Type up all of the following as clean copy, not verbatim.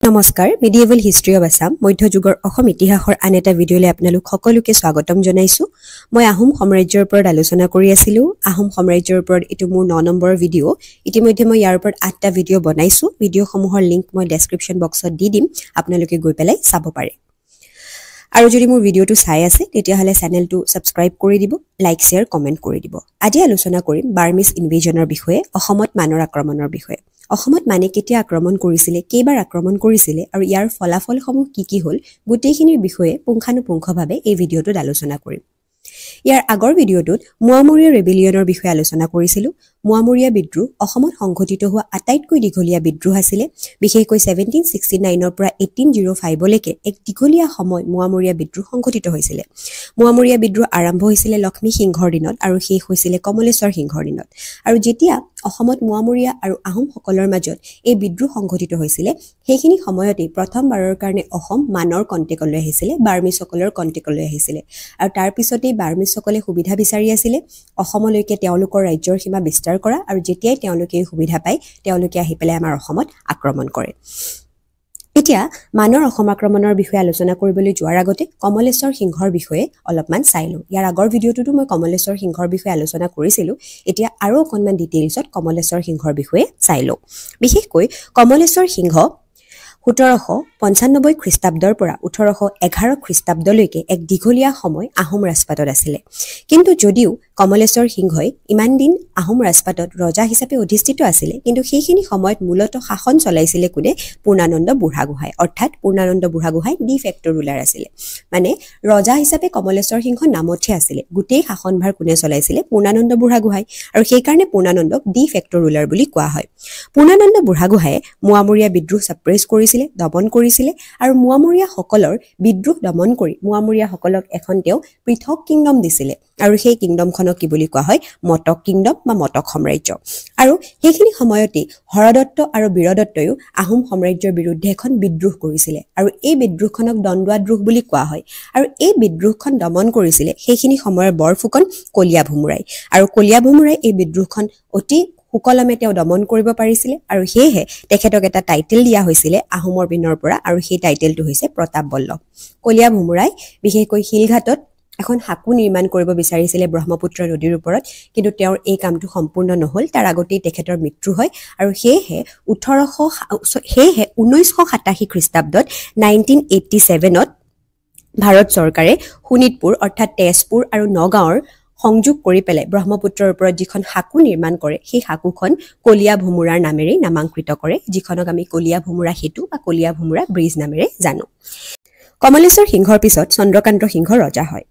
নমস্কাৰ medieval history of Assam মধ্যযুগৰ অসম ইতিহাসৰ আন এটা ভিডিঅ'লৈ আপোনালোক সকলোকে স্বাগতম জনাইছো মই আহোম সাম্ৰাজ্যৰ ওপৰত আলোচনা কৰি আছিলো আহোম সাম্ৰাজ্যৰ ওপৰত এটো মোৰ 9 নম্বৰৰ ভিডিঅ' ইতিমধ্যে মই ইয়াৰ ওপৰত 8টা ভিডিঅ' বনাইছো ভিডিঅ'সমূহৰ লিংক মই ডেসক্ৰিপচন বক্সত দি দিম আপোনালোকে গৈ পেলাই চাব পাৰে আৰু যদি মোৰ ভিডিঅ'টো চাই আছে তেতিয়াহলে চেনেলটো সাবস্ক্ৰাইব কৰি দিব লাইক শেয়াৰ কমেন্ট কৰি দিব আজি আলোচনা কৰিম বাৰ্মিজ ইনভেজনৰ বিষয়ে অসমত মানৰ আক্ৰমণৰ বিষয়ে অসমত মানে কেতিয়া আক্ৰমণ কৰিছিলে কেইবাৰ আক্ৰমণ কৰিছিলে আৰু ইয়াৰ ফলাফলসমূহ কি হল গোটেইখিনিৰ বিষয়ে পুংখানুপুংখভাৱে এই ভিডিঅ'টোত আলোচনা কৰিম ইয়াৰ আগৰ ভিডিঅ'টোত মুৱামৰীয়া ৰেবেলিয়নৰ বিষয়ে আলোচনা কৰিছিলো মুৱামৰীয়া বিদ্ৰোহ অসমত সংঘটিত হোৱা আটাইতকৈ দীঘলীয়া বিদ্ৰোহ আছিল বিশেষকৈ 1769 ৰ পৰা 1805 লৈকে এক দীঘলীয়া সময় মুৱামৰীয়া বিদ্ৰোহ সংঘটিত হৈছিল মুৱামৰীয়া বিদ্ৰোহ আৰম্ভ হৈছিল লক্ষ্মী সিংহৰ দিনত আৰু শেষ হৈছিল কমলেশ্বৰ সিংহৰ দিনত আৰু যেতিয়া অসমত মুৱামৰীয়া আৰু আহোম সকলৰ মাজত এই বিদ্ৰোহ সংঘটিত হৈছিল সেইখিনি সময়তে প্ৰথমবাৰৰ কাৰণে অসম মানৰ কণ্টেকলৈ আহিছিল বাৰ্মিজ সকলৰ কণ্টেকলৈ আহিছিল আৰু তাৰ পিছতে বাৰ্মিজ সকলে সুবিধা বিচাৰি আছিল অসমলৈকে তেওঁলোকৰ ৰাজ্যৰ সীমা বিস্তাৰ কৰা আৰু যেতিয়াই তেওঁলোকে সুবিধা পায় তেওঁলোকে আহি পেলাই আমাৰ অসমত আক্ৰমণ কৰে এতিয়া মানৰ অসম আক্ৰমণৰ বিষয়ে আলোচনা কৰিবলৈ যোৱাৰ আগতে কমলেশ্বৰ সিংহৰ বিষয়ে অলপমান চাইলো ইয়াৰ আগৰ ভিডিঅ'টোতো মই কমলেশ্বৰ সিংহৰ বিষয়ে আলোচনা কৰিছিলো এতিয়া আৰু অকনমান ডিটেইলছত কমলেশ্বৰ সিংহৰ বিষয়ে চাইলো বিশেষকৈ কমলেশ্বৰ সিংহ 1795 খ্ৰীষ্টাব্দৰ পৰা 1811 খ্ৰীষ্টাব্দলৈকে এক দীঘলীয়া সময় আহোম ৰাজপাটত আছিল কিন্তু যদিও কমলেশ্বৰ সিংহই ইমান দিন আহোম ৰাজপাটত ৰজা হিচাপে অধিষ্ঠিত আছিল কিন্তু সেইখিনি সময়ত মূলত শাসন চলাইছিল কোনে পূৰ্ণানন্দ বুঢ়াগোহাঁই অৰ্থাৎ Purnananda Burhagohain de facto ruler আছিল মানে ৰজা হিচাপে কমলেশ্বৰ সিংহ নামতহে আছিল গোটেই শাসনভাৰ কোনে চলাইছিল পূৰ্ণানন্দ বুঢ়াগোহাঁই আৰু সেই কাৰণে পূৰ্ণানন্দক ডি ফেক্টৰ ৰুলাৰ বুলি কোৱা হয় পূৰ্ণানন্দ বুঢ়াগোহাঁয়ে মুৱামৰীয়া বিদ্ৰোহ সাপ্ৰেছ কৰিছিল দমন কৰিছিল আৰু মুৱামৰীয়া সকলৰ বিদ্ৰোহ দমন কৰি মুৱামৰীয়া সকলক এখন তেওঁ পৃথক কিংডম দিছিল আৰু সেই কিংডমখনক কি বুলি কোৱা হয় মটক কিংডম বা মটক সাম্ৰাজ্য আৰু সেইখিনি সময়তে হৰদত্ত আৰু বীৰদত্তয়ো আহোম সাম্ৰাজ্যৰ বিৰুদ্ধে এখন বিদ্ৰোহ কৰিছিল আৰু এই বিদ্ৰোহখনক দণ্ডুৱাদ্ৰোহ বুলি কোৱা হয় আৰু এই বিদ্ৰোহখন দমন কৰিছিল সেইখিনি সময়ৰ বৰফুকন কলিয়া ভুমুৰাই আৰু কলিয়া ভুমুৰাই এই বিদ্ৰোহখন অতি সুকলমে তেওঁ দমন কৰিব পাৰিছিল আৰু হেহে তেখেতক এটা টাইটেল দিয়া হৈছিল আহোমৰ বিনৰ পৰা আৰু সেই টাইটেলটো হৈছে প্ৰতাপ বল্লভ কলিয়া ভুমুৰাই বিশেষকৈ হিলঘাটত এখন হাকু নিৰ্মাণ কৰিব বিচাৰিছিল ব্ৰহ্মপুত্ৰ নদীৰ ওপৰত কিন্তু তেওঁৰ এই কামটো সম্পূৰ্ণ নহল তাৰ আগতেই তেখেতৰ মৃত্যু হয় আৰু হেহে 1987 খ্ৰীষ্টাব্দত 1987ত ভাৰত চৰকাৰে শোণিতপুৰ অৰ্থাৎ তেজপুৰ আৰু নগাঁৱৰ সংযোগ কৰি পেলাই ব্ৰহ্মপুত্ৰৰ ওপৰত যিখন হাকু নিৰ্মাণ কৰে সেই হাকুখন কলিয়া ভুমুৰাৰ নামেৰে নামাঙ্কিত কৰে যিখনক আমি কলিয়া ভুমুৰা সেতু বা কলিয়া ভুমুৰা ব্ৰিজ নামেৰে জানো কমলেশ্বৰ সিংহৰ পিছত চন্দ্ৰকান্ত সিংহ ৰজা হয়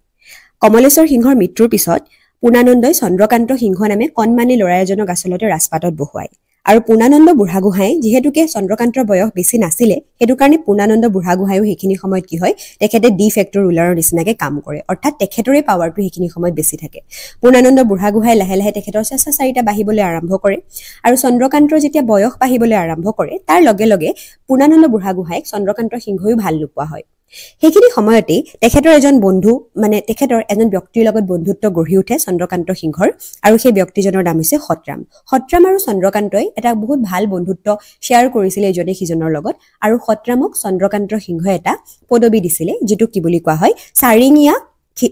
কমলেশ্বৰ সিংহৰ মৃত্যুৰ পিছত পূৰ্ণানন্দই চন্দ্ৰকান্ত সিংহ নামে কণমানি ল'ৰা এজনক আচলতে ৰাজপাটত বহুৱায় আৰু পূৰ্ণানন্দ বুঢ়াগোহাঁই যেহেতুকে চন্দ্ৰকান্তৰ বয়স বেছি নাছিলে হেতু কাৰণে পূৰ্ণানন্দ বুঢ়াগোহাঁইও সেইখিনি সময়ত কি হয় তেখেতে ডি ফেক্টৰ ৰুলাৰৰ নিচিনাকে কাম কৰে অৰ্থাৎ তেখেতৰে পাৱাৰটো সেইখিনি সময়ত বেছি থাকে পূৰ্ণানন্দ বুঢ়াগোহাঁই লাহে লাহে তেখেতৰ চেষ্টাচাৰিতা বাঢ়িবলৈ আৰম্ভ কৰে আৰু চন্দ্ৰকান্তৰ যেতিয়া বয়স বাঢ়িবলৈ আৰম্ভ কৰে তাৰ লগে লগে পূৰ্ণানন্দ বুঢ়াগোহাঁইক চন্দ্ৰকান্ত সিংহয়ো ভাল নোপোৱা হয় সেইখিনি সময়তে তেখেতৰ এজন বন্ধু মানে তেখেতৰ এজন ব্যক্তিৰ লগত বন্ধুত্ব গঢ়ি উঠে চন্দ্ৰকান্ত সিংহৰ আৰু সেই ব্যক্তিজনৰ নাম হৈছে সত্ৰাম আৰু চন্দ্ৰকান্তই এটা বহুত ভাল বন্ধুত্ব শেয়াৰ কৰিছিল এজনে সিজনৰ লগত আৰু সত্ৰামক চন্দ্ৰকান্ত সিংহই এটা পদবী দিছিল যেটো কি বুলি কোৱা হয় চাৰিঙিয়া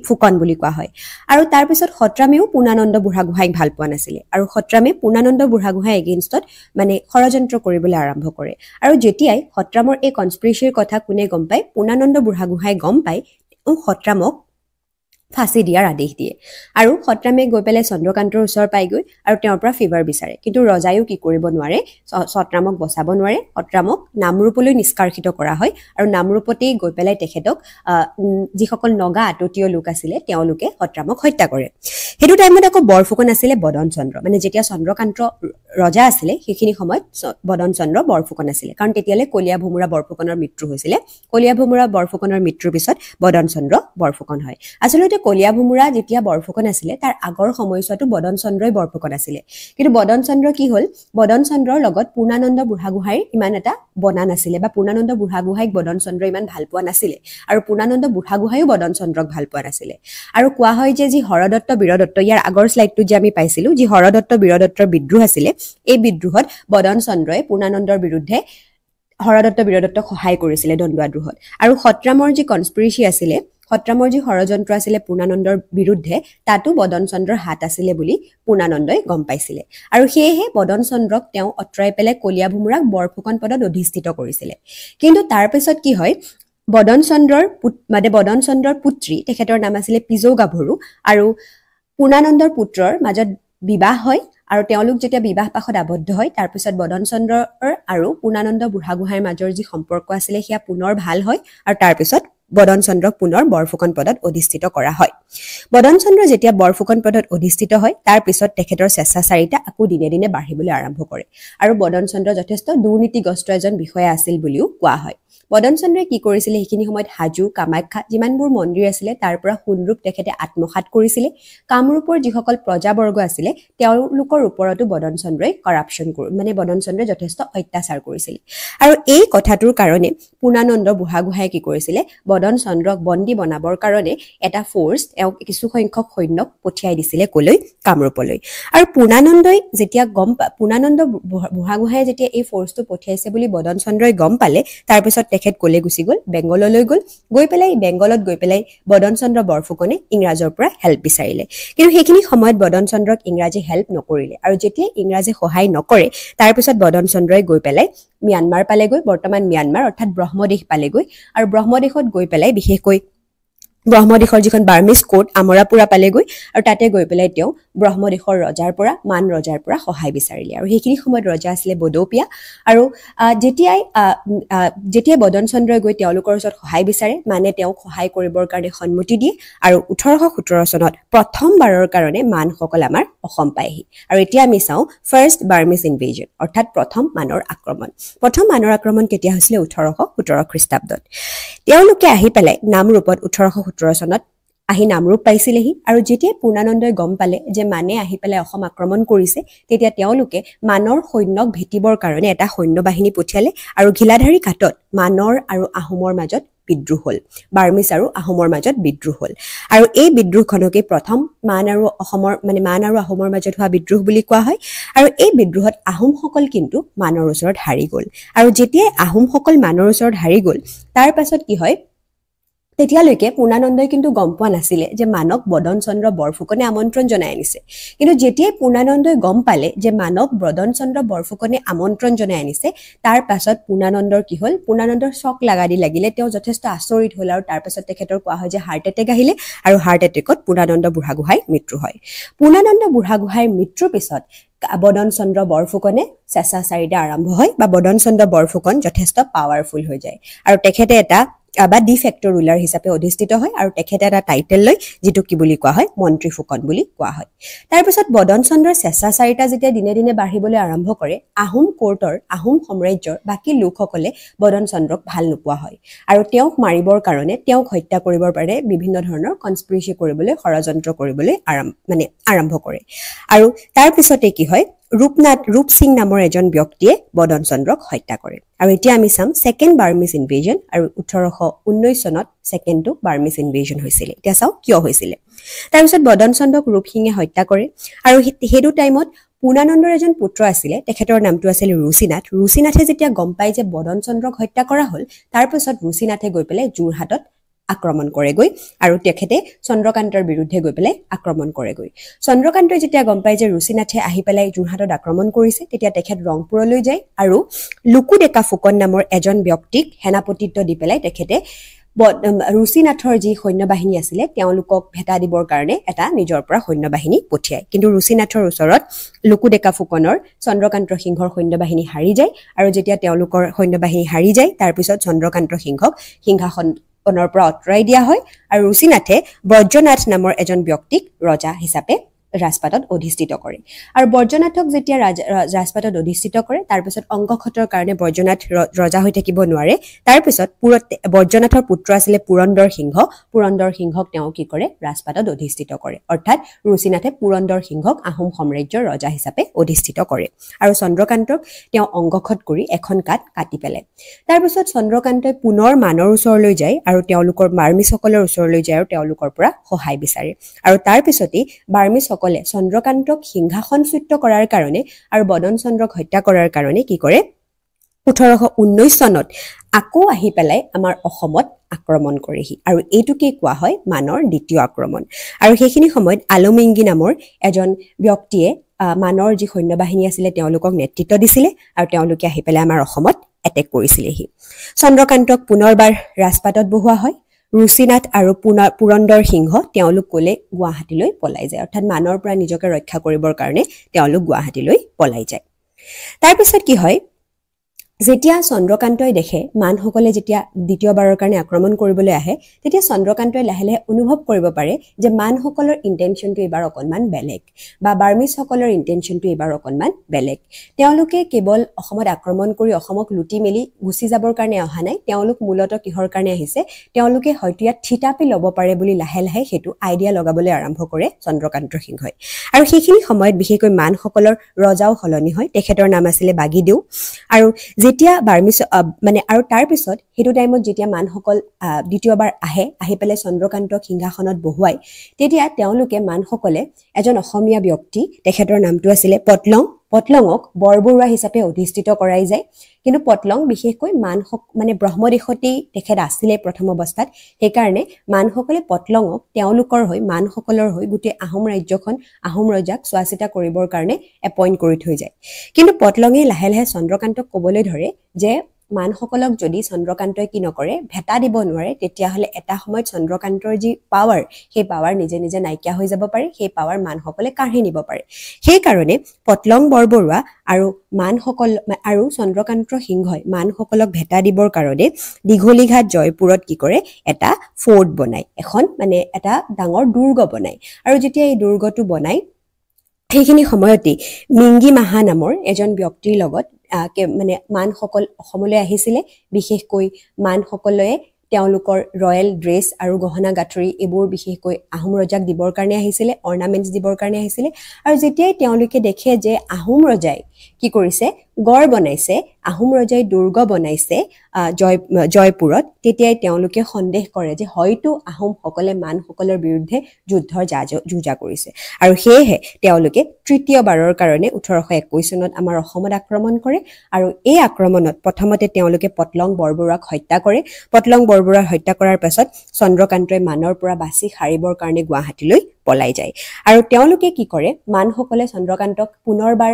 ফুকন বুলি কোৱা হয় আৰু তাৰ পিছত সত্ৰামেও পূৰ্ণানন্দ বুঢ়াগোহাঁইক ভাল পোৱা নাছিল আৰু সত্ৰামে পূৰ্ণানন্দ বুঢ়াগোহাঁই এগেইনষ্টত মানে ষড়যন্ত্ৰ কৰিবলৈ আৰম্ভ কৰে আৰু যেতিয়াই সত্ৰামৰ এই কনস্পিৰেচিৰ কথা কোনে গম পায় পূৰ্ণানন্দ বুঢ়াগোহাঁই গম পায় সত্ৰামক ফাঁসি দিয়াৰ আদেশ দিয়ে আৰু সত্ৰামে গৈ পেলাই চন্দ্ৰকান্তৰ ওচৰ পাইগৈ আৰু তেওঁৰ পৰা ফেভাৰ বিচাৰে কিন্তু ৰজায়ো কি কৰিব নোৱাৰে সত্ৰামক বচাব নোৱাৰে সত্ৰামক নামৰূপলৈ নিষ্কাৰ্ষিত কৰা হয় আৰু নামৰূপতেই গৈ পেলাই তেখেতক যিসকল নগা আটতীয় লোক আছিল তেওঁলোকে সত্ৰামক হত্যা কৰে হেতু টাইমত আকৌ বৰফুকন আছিল বদন চন্দ্ৰ মানে যেতিয়া চন্দ্ৰকান্ত ৰজা আছিল সেইখিনি সময়ত বদন চন্দ্ৰ বৰফুকন আছিল কাৰণ তেতিয়ালে কলিয়া ভুমুৰা বৰফুকনৰ মৃত্যু হৈছিল কলিয়া ভুমুৰা বৰফুকনৰ মৃত্যুৰ পিছত বদন চন্দ্ৰ বৰফুকন হয় আচলতে কলিয়া ভুমুৰা যেতিয়া বৰফুকন আছিল তাৰ আগৰ সময়ছোৱাটো বদন চন্দ্ৰই বৰফুকন আছিল কিন্তু বদন চন্দ্ৰ কি হল বদন চন্দ্ৰৰ লগত পূৰ্ণানন্দ বুঢ়াগোহাঁইৰ ইমান এটা বনা নাছিল বা পূৰ্ণানন্দ বুঢ়াগোহাঁইক বদন চন্দ্ৰ ইমান ভাল পোৱা নাছিল আৰু পূৰ্ণানন্দ বুঢ়াগোহাঁইও বদন চন্দ্ৰক ভাল পোৱা নাছিল আৰু কোৱা হয় যে যি হৰদত্ত বীৰদত্ত ইয়াৰ আগৰ স্লাইডটো যে আমি পাইছিলো যি হৰদত্ত বীৰদত্তৰ বিদ্ৰোহ আছিল এই বিদ্ৰোহত বদন চন্দ্ৰই পূৰ্ণানন্দৰ বিৰুদ্ধে হৰদত্ত বীৰদত্তক সহায় কৰিছিলে দণ্ডুৱা দ্ৰোহত আৰু সত্ৰামৰ যি কনস্পিৰেচি আছিলে সত্ৰামৰ যি ষড়যন্ত্ৰ আছিলে পূৰ্ণানন্দৰ বিৰুদ্ধে তাতো বদন চন্দ্ৰৰ হাত আছিলে বুলি পূৰ্ণানন্দই গম পাইছিলে আৰু সেয়েহে বদন চন্দ্ৰক তেওঁ অতৰাই পেলাই কলীয়া ভোমোৰাক বৰফুকন পদত অধিষ্ঠিত কৰিছিলে কিন্তু তাৰ পিছত কি হয় বদন চন্দ্ৰৰ পুত্ৰী তেখেতৰ নাম আছিলে পিজৌ গাভৰু আৰু পূৰ্ণানন্দৰ পুত্ৰৰ মাজত বিবাহ হয় আৰু তেওঁলোক যেতিয়া বিবাহ পাশত আবদ্ধ হয় তাৰ পিছত বদন চন্দ্ৰৰ আৰু পূৰ্ণানন্দ বুঢ়াগোহাঁইৰ মাজৰ যি সম্পৰ্ক আছিলে সেয়া পুনৰ ভাল হয় আৰু তাৰ পিছত বদন চন্দ্ৰক পুনৰ বৰফুকন পদত অধিষ্ঠিত কৰা হয় বদন চন্দ্ৰ যেতিয়া বৰফুকন পদত অধিষ্ঠিত হয় তাৰ পিছত তেখেতৰ স্বেচ্ছাচাৰিতা আকৌ দিনে দিনে বাঢ়িবলৈ আৰম্ভ কৰে আৰু বদন চন্দ্ৰ যথেষ্ট দুৰ্নীতিগ্ৰস্ত এজন বিষয়া আছিল বুলিও কোৱা হয় বদন চন্দ্ৰই কি কৰিছিলে সেইখিনি সময়ত হাজো কামাখ্যা যিমানবোৰ মন্দিৰ আছিলে তাৰ পৰা সোণৰূপ তেখেতে আত্মসাৎ কৰিছিলে কামৰূপৰ যিসকল প্ৰজাবৰ্গ আছিলে তেওঁলোকৰ ওপৰতো বদন চন্দ্ৰই কৰাপশ্যন বদন চন্দ্ৰই যথেষ্ট অত্যাচাৰ কৰিছিলে আৰু এই কথাটোৰ কাৰণে পূৰ্ণানন্দ বুঢ়াগোহাঁয়ে কি কৰিছিলে বদন চন্দ্ৰক বন্দী বনাবৰ কাৰণে এটা ফ'ৰ্চ কিছু সংখ্যক সৈন্যক পঠিয়াই দিছিলে কলৈ কামৰূপলৈ আৰু পূৰ্ণানন্দ বুঢ়াগোহাঁয়ে যেতিয়া এই ফ'ৰ্চটো পঠিয়াইছে বুলি বদন চন্দ্ৰই গম পালে তাৰপিছত তেখেত কলে গুচি গ'ল বেংগললৈ গৈ পেলাই বেংগলত গৈ পেলাই বদন চন্দ্ৰ বৰফুকনে ইংৰাজৰ পৰা হেল্প বিচাৰিলে কিন্তু সেইখিনি সময়ত বদন চন্দ্ৰক ইংৰাজে হেল্প নকৰিলে আৰু যেতিয়া ইংৰাজে সহায় নকৰে তাৰপিছত বদন চন্দ্ৰই গৈ পেলাই ম্যানমাৰ পালেগৈ বৰ্তমান ম্যানমাৰ অৰ্থাৎ ব্ৰহ্মদেশ পালেগৈ আৰু ব্ৰহ্মদেশত গৈ পেলাই বিশেষকৈ ব্ৰহ্মদেশৰ যিখন বাৰ্মিজ কোৰ্ট আমৰাপুৰা পালেগৈ আৰু তাতে গৈ পেলাই তেওঁ ব্ৰহ্মদেশৰ ৰজাৰ পৰা মান ৰজাৰ পৰা সহায় বিচাৰিলে আৰু সেইখিনি সময়ত ৰজা আছিলে বদৌপিয়া আৰু যেতিয়াই বদন চন্দ্ৰই গৈ তেওঁলোকৰ ওচৰত সহায় বিচাৰে মানে তেওঁক সহায় কৰিবৰ কাৰণে সন্মতি দিয়ে আৰু 1817 চনত প্ৰথমবাৰৰ কাৰণে মানসকল আমাৰ অসম পায়হি আৰু এতিয়া আমি চাওঁ ফাৰ্ষ্ট বাৰ্মিজ ইনভেজন অৰ্থাৎ প্ৰথম মানৰ আক্ৰমণ কেতিয়া হৈছিলে 1817 খ্ৰীষ্টাব্দত তেওঁলোকে আহি পেলাই নামৰূপত 1817 চনত আহি নামৰূপ পাইছিলেহি আৰু যেতিয়া পূৰ্ণানন্দই গম পালে যে মানে আহি পেলাই অসম আক্ৰমণ কৰিছে তেতিয়া তেওঁলোকে মানৰ সৈন্যক ভেটিবৰ কাৰণে এটা সৈন্যবাহিনী পঠিয়ালে আৰু ঘিলাধাৰী ঘাটত মানৰ আৰু আহোমৰ মাজত বিদ্ৰোহ হ'ল বাৰ্মিজ আৰু আহোমৰ মাজত বিদ্ৰোহ হ'ল আৰু এই বিদ্ৰোহখনকে প্ৰথম মান আৰু আহোমৰ মাজত হোৱা বিদ্ৰোহ বুলি কোৱা হয় আৰু এই বিদ্ৰোহত আহোমসকল কিন্তু মানৰ ওচৰত হাৰি গ'ল আৰু যেতিয়া আহোমসকল মানৰ ওচৰত হাৰি গ'ল তাৰ পাছত কি হয় তেতিয়ালৈকে পূৰ্ণানন্দই কিন্তু গম পোৱা নাছিলে যে মানক বদন চন্দ্ৰ বৰফুকনে আমন্ত্ৰণ জনাই আনিছে কিন্তু যেতিয়াই পূৰ্ণানন্দই গম পালে যে মানক বদন চন্দ্ৰ বৰফুকনে আমন্ত্ৰণ জনাই আনিছে তাৰ পাছত পূৰ্ণানন্দৰ কি হ'ল পূৰ্ণানন্দৰ চক লাগিলে তেওঁ যথেষ্ট আচৰিত হ'ল আৰু তাৰ পাছত তেখেতৰ কোৱা হয় যে হাৰ্ট এটেক আহিলে আৰু হাৰ্ট এটেকত পূৰ্ণানন্দ বুঢ়াগোহাঁইৰ মৃত্যু হয় পূৰ্ণানন্দ বুঢ়াগোহাঁইৰ মৃত্যুৰ পিছত বদন চন্দ্ৰ বৰফুকনে স্বেচ্ছাচাৰিতা আৰম্ভ হয় বা বদন চন্দ্ৰ বৰফুকন যথেষ্ট পাৱাৰফুল হৈ যায় আৰু তেখেতে এটা বা ডি ফেক্টৰ ৰুলাৰ হিচাপে অধিষ্ঠিত হয় আৰু তেখেতে এটা টাইটেল লয় যিটো কি বুলি কোৱা হয় মন্ত্ৰী ফুকন বুলি কোৱা হয় তাৰপিছত বদন চন্দ্ৰৰ স্বেচ্ছাচাৰিতা যেতিয়া দিনে দিনে বাঢ়িবলৈ আৰম্ভ কৰে আহোম কোৰ্টৰ আহোম সাম্ৰাজ্যৰ বাকী লোকসকলে বদন চন্দ্ৰক ভাল নোপোৱা হয় আৰু তেওঁক মাৰিবৰ কাৰণে তেওঁক হত্যা কৰিবৰ বাবে বিভিন্ন ধৰণৰ কনস্পিৰেচি কৰিবলৈ ষড়যন্ত্ৰ কৰিবলৈ আৰম্ভ কৰে আৰু তাৰপিছতে কি হয় ৰূপ সিং নামৰ এজন ব্যক্তিয়ে বদন চন্দ্ৰক হত্যা কৰে আৰু এতিয়া আমি চাম সেকেন্ড বাৰ্মিজ ইনভেজন আৰু 1819 চনত সেকেন্ডটো বাৰ্মিজ ইনভেজন হৈছিল এতিয়া চাও কিয় হৈছিল তাৰপিছত বদন চন্দ্ৰক ৰূপ সিঙে হত্যা কৰে আৰু হেতু টাইমত পূৰ্ণানন্দৰ এজন পুত্ৰ আছিলে তেখেতৰ নামটো আছিল ৰুচিনাথে যেতিয়া গম পাই যে বদন চন্দ্ৰক হত্যা কৰা হ'ল তাৰপিছত ৰুচিনাথে গৈ পেলাই যোৰহাটত আক্ৰমণ কৰেগৈ আৰু তেখেতে চন্দ্ৰকান্তৰ বিৰুদ্ধে গৈ পেলাই আক্ৰমণ কৰেগৈ চন্দ্ৰকান্তই যেতিয়া গম পায় যে ৰুচিনাথে আহি পেলাই যোৰহাটত আক্ৰমণ কৰিছে তেতিয়া তেখেত ৰংপুৰলৈ যায় আৰু লুকুডেকা ফুকন নামৰ এজন ব্যক্তিক সেনাপতিত্ব দি পেলাই তেখেতে ৰুচিনাথৰ যি সৈন্যবাহিনী আছিলে তেওঁলোকক ভেটা দিবৰ কাৰণে এটা নিজৰ পৰা সৈন্যবাহিনী পঠিয়ায় কিন্তু ৰুচিনাথৰ ওচৰত লুকুডেকা ফুকনৰ চন্দ্ৰকান্ত সিংহৰ সৈন্যবাহিনী হাৰি যায় আৰু যেতিয়া তেওঁলোকৰ সৈন্যবাহিনী হাৰি যায় তাৰপিছত চন্দ্ৰকান্ত সিংহক সিংহাসনৰ পৰা আঁতৰাই দিয়া হয় আৰু ৰুচিনাথে বজ্ৰনাথ নামৰ এজন ব্যক্তিক ৰজা হিচাপে ৰাজপাটত অধিষ্ঠিত কৰে আৰু বজ্ৰনাথক যেতিয়া ৰাজপাটত অধিষ্ঠিত কৰে তাৰপিছত অংগক্ষতৰ কাৰণে বজ্ৰনাথ ৰজা হৈ থাকিব নোৱাৰে তাৰপিছত বজ্ৰনাথৰ পুত্ৰ আছিলে পুৰন্দৰ সিংহক তেওঁ কি কৰে ৰাজপাটত অধিষ্ঠিত কৰে অৰ্থাৎ ৰুচিনাথে পুৰন্দৰ সিংহক আহোম সাম্ৰাজ্যৰ ৰজা হিচাপে অধিষ্ঠিত কৰে আৰু চন্দ্ৰকান্তক তেওঁ অংগক্ষত কৰি এখন কাটি পেলায় তাৰপিছত চন্দ্ৰকান্তই পুনৰ মানৰ ওচৰলৈ যায় আৰু তেওঁলোকৰ বাৰ্মিসকলৰ ওচৰলৈ যায় আৰু তেওঁলোকৰ পৰা সহায় বিচাৰে আৰু তাৰপিছতেই বাৰ্মিসকলে চন্দ্ৰকান্তক সিংহাসনচ্যুত কৰাৰ কাৰণে আৰু বদন চন্দ্ৰক হত্যা কৰাৰ কাৰণে কি কৰে 1819 চনত আকৌ আহি পেলাই আমাৰ অসমত আক্ৰমণ কৰেহি আৰু এইটোকে কোৱা হয় মানৰ দ্বিতীয় আক্ৰমণ আৰু সেইখিনি সময়ত আলমেঙ্গি নামৰ এজন ব্যক্তিয়ে মানৰ যি সৈন্যবাহিনী আছিলে তেওঁলোকক নেতৃত্ব দিছিলে আৰু তেওঁলোকে আহি পেলাই আমাৰ অসমত এটেক কৰিছিলেহি চন্দ্ৰকান্তক পুনৰবাৰ ৰাজপাটত বহোৱা হয় ৰুচিনাথ আৰু পুৰন্দৰ সিংহ তেওঁলোক ক'লে গুৱাহাটীলৈ পলাই যায় অৰ্থাৎ মানৰ পৰা নিজকে ৰক্ষা কৰিবৰ কাৰণে তেওঁলোক গুৱাহাটীলৈ পলাই যায় তাৰপিছত কি হয় যেতিয়া চন্দ্ৰকান্তই দেখে মানসকলে যেতিয়া দ্বিতীয়বাৰৰ কাৰণে আক্ৰমণ কৰিবলৈ আহে তেতিয়া চন্দ্ৰকান্তই লাহে লাহে অনুভৱ কৰিব পাৰে যে মানসকলৰ ইন্টেনশনটো এবাৰ অকণমান বেলেগ বা বাৰ্মিছসকলৰ ইন্টেনশনটো এবাৰ অকণমান বেলেগ তেওঁলোকে কেৱল অসমত আক্ৰমণ কৰি অসমক লুটি মেলি গুচি যাবৰ কাৰণে অহা নাই তেওঁলোক মূলত কিহৰ কাৰণে আহিছে তেওঁলোকে হয়তো ইয়াত থিতাপি ল'ব পাৰে বুলি লাহে লাহে সেইটো আইডিয়া লগাবলৈ আৰম্ভ কৰে চন্দ্ৰকান্ত সিংহই আৰু সেইখিনি সময়ত বিশেষকৈ মানসকলৰ ৰজাও সলনি হয় তেখেতৰ নাম আছিলে বাগীদেউ আৰু যেতিয়া বাৰ্মিছ মানে আৰু তাৰ পিছত হেতু টাইমত যেতিয়া মানসকল দ্বিতীয়বাৰ আহি পেলাই চন্দ্ৰকান্তক সিংহাসনত বহুৱাই তেতিয়া তেওঁলোকে মানসকলে এজন অসমীয়া ব্যক্তি তেখেতৰ নামটো আছিলে পটলঙক বৰবৰুৱা হিচাপে অধিষ্ঠিত কৰাই যায় কিন্তু পটলং বিশেষকৈ মানে ব্ৰহ্মদেশতেই তেখেত আছিলে প্ৰথম অৱস্থাত সেইকাৰণে মানসকলে পটলঙক তেওঁলোকৰ হৈ মানসকলৰ হৈ গোটেই আহোম ৰাজ্যখন আহোম ৰজাক চোৱাচিতা কৰিবৰ কাৰণে এপইণ্ট কৰি থৈ যায় কিন্তু পটলঙে লাহে লাহে চন্দ্ৰকান্তক ক'বলৈ ধৰে যে মানসকলক যদি চন্দ্ৰকান্তই কি নকৰে ভেটা দিব নোৱাৰে তেতিয়াহ'লে এটা সময়ত চন্দ্ৰকান্তৰ যি পাৱাৰ সেই পাৱাৰ নিজে নিজে নাইকিয়া হৈ যাব পাৰে সেই পাৱাৰ মানসকলে কাঢ়ি নিব পাৰে সেইকাৰণে পটলং বৰবৰুৱা আৰু মানসকল আৰু চন্দ্ৰকান্ত সিংহই মানসকলক ভেটা দিবৰ কাৰণে দীঘলীঘাট জয়পুৰত কি কৰে এটা ফৰ্ট বনায় এখন মানে এটা ডাঙৰ দুৰ্গ বনায় আৰু যেতিয়া এই দুৰ্গটো বনায় সেইখিনি সময়তেই মিংগি মাহা নামৰ এজন ব্যক্তিৰ লগত মানে মানসকল অসমলৈ আহিছিলে বিশেষকৈ মানসকলে তেওঁলোকৰ ৰয়েল ড্ৰেছ আৰু গহনা গাঁঠৰি এইবোৰ বিশেষকৈ আহোম ৰজাক দিবৰ কাৰণে আহিছিলে অৰ্নামেণ্টছ দিবৰ কাৰণে আহিছিলে আৰু যেতিয়াই তেওঁলোকে দেখে যে আহোম ৰজাই কি কৰিছে গড় বনাইছে আহোম ৰজাই দুৰ্গ বনাইছে জয়পুৰত তেতিয়াই তেওঁলোকে সন্দেহ কৰে যে হয়তো আহোমসকলে মানসকলৰ বিৰুদ্ধে যুদ্ধৰ যুঁজা কৰিছে আৰু সেয়েহে তেওঁলোকে তৃতীয়বাৰৰ কাৰণে 1821 চনত আমাৰ অসমত আক্ৰমণ কৰে আৰু এই আক্ৰমণত প্ৰথমতে তেওঁলোকে পটলং বৰবৰুৱাক হত্যা কৰে পটলং বৰবৰুৱাক হত্যা কৰাৰ পাছত চন্দ্ৰকান্তই মানৰ পৰা বাছি হাৰিবৰ কাৰণে গুৱাহাটীলৈ পলাই যায় আৰু তেওঁলোকে কি কৰে মানসকলে চন্দ্ৰকান্তক পুনৰবাৰ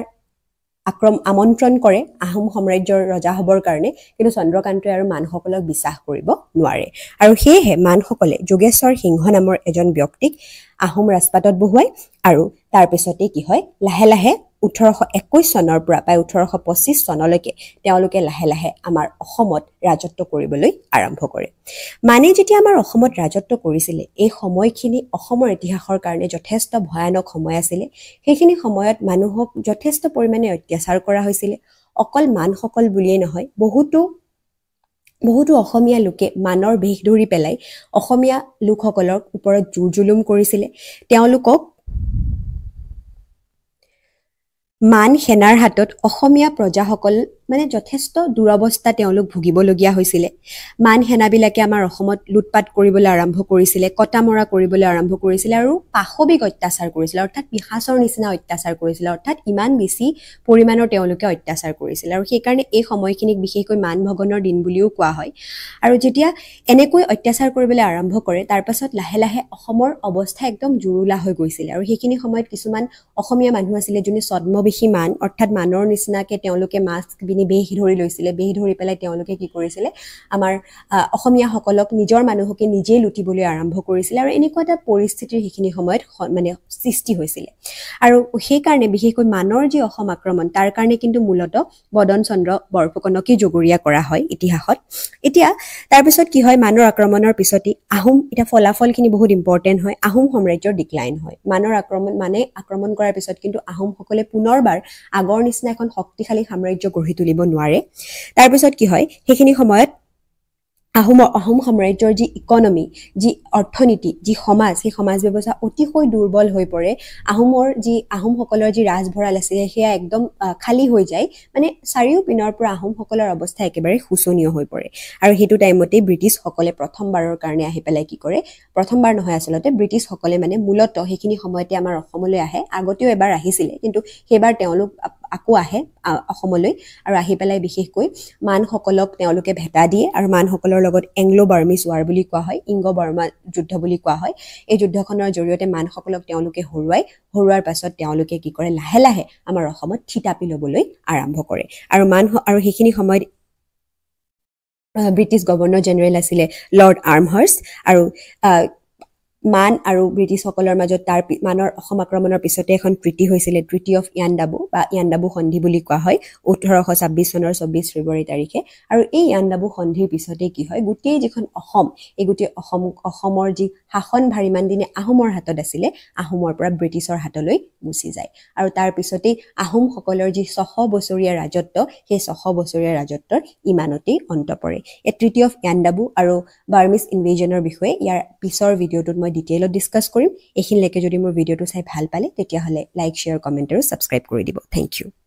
আমন্ত্ৰণ কৰে আহোম সাম্ৰাজ্যৰ ৰজা হ'বৰ কাৰণে কিন্তু চন্দ্ৰকান্তই আৰু মানসকলক বিশ্বাস কৰিব নোৱাৰে আৰু সেয়েহে মানসকলে যোগেশ্বৰ সিংহ নামৰ এজন ব্যক্তিক আহোম ৰাজপাটত বহুৱাই আৰু তাৰ পিছতে কি হয় লাহে লাহে 1821 চনৰ পৰা প্ৰায় 1825 চনলৈকে তেওঁলোকে লাহে লাহে আমাৰ অসমত ৰাজত্ব কৰিবলৈ আৰম্ভ কৰে মানে যেতিয়া আমাৰ অসমত ৰাজত্ব কৰিছিলে এই সময়খিনি অসমৰ ইতিহাসৰ কাৰণে যথেষ্ট ভয়ানক সময় আছিলে সেইখিনি সময়ত মানুহক যথেষ্ট পৰিমাণে অত্যাচাৰ কৰা হৈছিলে অকল মানসকল বুলিয়েই নহয় বহুতো অসমীয়া লোকে মানৰ বেশ ধৰি পেলাই অসমীয়া লোকসকলৰ ওপৰত জুলুম কৰিছিলে তেওঁলোকক মান সেনাৰ হাতত অসমীয়া প্ৰজাসকল মানে যথেষ্ট দুৰৱস্থা তেওঁলোক ভুগিবলগীয়া হৈছিলে মান সেনাবিলাকে আমাৰ অসমত লুটপাট কৰিবলৈ আৰম্ভ কৰিছিলে কটামৰা কৰিবলৈ আৰম্ভ কৰিছিলে আৰু পাশবিক অত্যাচাৰ কৰিছিলে অৰ্থাৎ পিশাচৰ নিচিনা অত্যাচাৰ কৰিছিলে অৰ্থাৎ ইমান বেছি পৰিমাণৰ তেওঁলোকে অত্যাচাৰ কৰিছিলে আৰু সেইকাৰণে এই সময়খিনিক বিশেষকৈ মান ভগনৰ দিন বুলিও কোৱা হয় আৰু যেতিয়া এনেকৈ অত্যাচাৰ কৰিবলৈ আৰম্ভ কৰে তাৰ পাছত লাহে লাহে অসমৰ অৱস্থা একদম জুৰুলা হৈ গৈছিলে আৰু সেইখিনি সময়ত কিছুমান অসমীয়া মানুহ আছিলে যোনে ছদ্মবেশী মান অৰ্থাৎ মানৰ নিচিনাকে তেওঁলোকে মাস্ক বেশ ধৰি লৈছিলে বেশ ধৰি পেলাই তেওঁলোকে কি কৰিছিলে আমাৰ অসমীয়াসকলক নিজৰ মানুহকে নিজেই লুটিবলৈ আৰম্ভ কৰিছিলে আৰু এনেকুৱা এটা পৰিস্থিতিৰ সেইখিনি সময়ত মানে সৃষ্টি হৈছিলে আৰু সেইকাৰণে বিশেষকৈ মানৰ যি অসম আক্ৰমণ তাৰ কাৰণে কিন্তু মূলত বদন চন্দ্ৰ বৰফুকনকে জগৰীয়া কৰা হয় ইতিহাসত এতিয়া তাৰপিছত কি হয় মানৰ আক্ৰমণৰ পিছতে আহোম এটা ফলাফলখিনি বহুত ইম্পৰ্টেণ্ট হয় আহোম সাম্ৰাজ্যৰ ডিক্লাইন হয় মানৰ আক্ৰমণ কৰাৰ পিছত কিন্তু আহোমসকলে পুনৰবাৰ আগৰ নিচিনা এখন শক্তিশালী সাম্ৰাজ্য গঢ়ি তুলিব নোৱাৰে তাৰপিছত কি হয় সেইখিনি সময়ত আহোম সাম্ৰাজ্যৰ যি ইকনমি যি অৰ্থনীতি যি সমাজ সেই সমাজ ব্যৱস্থা অতিশয় দুৰ্বল হৈ পৰে আহোমসকলৰ যি ৰাজভঁৰাল আছিলে সেয়া একদম খালী হৈ যায় মানে চাৰিও পিনৰ পৰা আহোমসকলৰ অৱস্থা একেবাৰে শোচনীয় হৈ পৰে আৰু সেইটো টাইমতে ব্ৰিটিছসকলে প্ৰথমবাৰৰ কাৰণে আহি পেলাই কি কৰে প্ৰথমবাৰ নহয় আচলতে ব্ৰিটিছসকলে মানে মূলত সেইখিনি সময়তে আমাৰ অসমলৈ আহে আগতেও এবাৰ আহিছিলে কিন্তু সেইবাৰ তেওঁলোক আকৌ আহে অসমলৈ আৰু আহি পেলাই বিশেষকৈ মানসকলক তেওঁলোকে ভেটা দিয়ে আৰু মানসকলৰ লগত এংলো বাৰ্মিজ ৱাৰ বুলি কোৱা হয় ইংগ বৰ্মা যুদ্ধ বুলি কোৱা হয় এই যুদ্ধখনৰ জৰিয়তে মানসকলক তেওঁলোকে হৰুৱাৰ পাছত তেওঁলোকে কি কৰে লাহে লাহে আমাৰ অসমত থিতাপি ল'বলৈ আৰম্ভ কৰে আৰু সেইখিনি সময়ত ব্ৰিটিছ গভৰ্ণৰ জেনেৰেল আছিলে লৰ্ড আৰ্মহাৰ্ষ্ট আৰু মান আৰু ব্ৰিটিছসকলৰ মাজত তাৰ মানৰ অসম আক্ৰমণৰ পিছতে এখন ট্ৰিটি হৈছিলে ট্ৰিটি অফ ইয়াণ্ডাবু বা ইয়াণ্ডাবু সন্ধি বুলি কোৱা হয় 1826 চনৰ 24 ফেব্ৰুৱাৰী তাৰিখে আৰু এই ইয়াণ্ডাবু সন্ধিৰ পিছতে কি হয় গোটেই যিখন অসম এই গোটেই অসমৰ যি শাসনভাৰ ইমান দিনে আহোমৰ হাতত আছিলে আহোমৰ পৰা ব্ৰিটিছৰ হাতলৈ গুচি যায় আৰু তাৰ পিছতেই আহোমসকলৰ যি 600 বছৰীয়া ৰাজত্ব সেই 600 বছৰীয়া ৰাজত্বৰ ইমানতেই অন্ত পৰে এই ট্ৰিটি অফ ইয়াণ্ডাবু আৰু বাৰ্মিজ ইনভেজনৰ বিষয়ে ইয়াৰ পিছৰ ভিডিঅ'টোত মই ডিটেইলত ডিসকাস কৰিম এইখিনিলৈকে যদি মোৰ ভিডিঅ'টো চাই ভাল পালে তেতিয়াহ'লে লাইক শেয়াৰ কমেন্ট আৰু সাবস্ক্ৰাইব কৰি দিব থ্যাংক ইউ